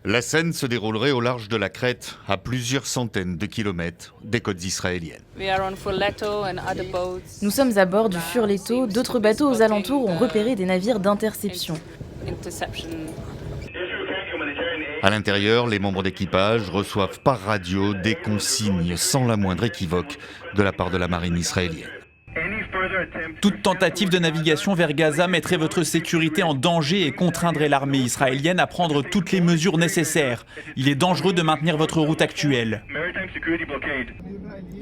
La scène se déroulerait au large de la Crète, à plusieurs centaines de kilomètres des côtes israéliennes. Nous sommes à bord du Furleto, d'autres bateaux aux alentours ont repéré des navires d'interception. À l'intérieur, les membres d'équipage reçoivent par radio des consignes sans la moindre équivoque de la part de la marine israélienne. Toute tentative de navigation vers Gaza mettrait votre sécurité en danger et contraindrait l'armée israélienne à prendre toutes les mesures nécessaires. Il est dangereux de maintenir votre route actuelle.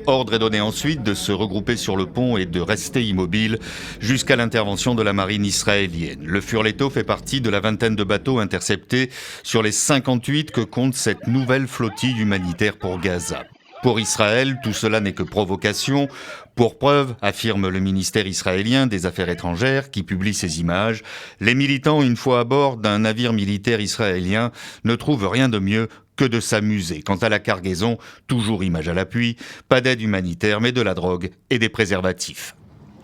Ordre est donné ensuite de se regrouper sur le pont et de rester immobile jusqu'à l'intervention de la marine israélienne. Le Furleto fait partie de la vingtaine de bateaux interceptés sur les 58 que compte cette nouvelle flottille humanitaire pour Gaza. Pour Israël, tout cela n'est que provocation. Pour preuve, affirme le ministère israélien des Affaires étrangères qui publie ces images, les militants, une fois à bord d'un navire militaire israélien, ne trouvent rien de mieux que de s'amuser. Quant à la cargaison, toujours image à l'appui, pas d'aide humanitaire mais de la drogue et des préservatifs.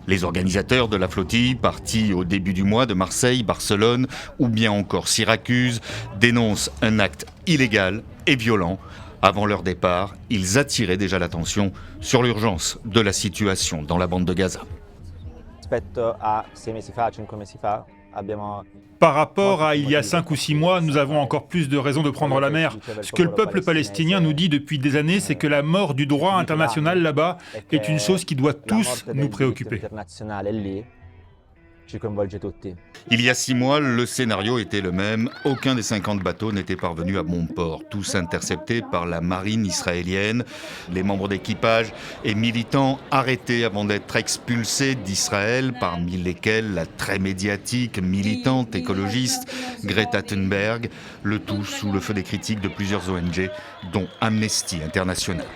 Les organisateurs de la flottille, partis au début du mois de Marseille, Barcelone ou bien encore Syracuse, dénoncent un acte illégal et violent. Avant leur départ, ils attiraient déjà l'attention sur l'urgence de la situation dans la bande de Gaza. Par rapport à il y a 5 ou 6 mois, nous avons encore plus de raisons de prendre la mer. Ce que le peuple palestinien nous dit depuis des années, c'est que la mort du droit international là-bas est une chose qui doit tous nous préoccuper. Il y a 6 mois, le scénario était le même. Aucun des 50 bateaux n'était parvenu à bon port. Tous interceptés par la marine israélienne. Les membres d'équipage et militants arrêtés avant d'être expulsés d'Israël, parmi lesquels la très médiatique, militante, écologiste Greta Thunberg. Le tout sous le feu des critiques de plusieurs ONG, dont Amnesty International.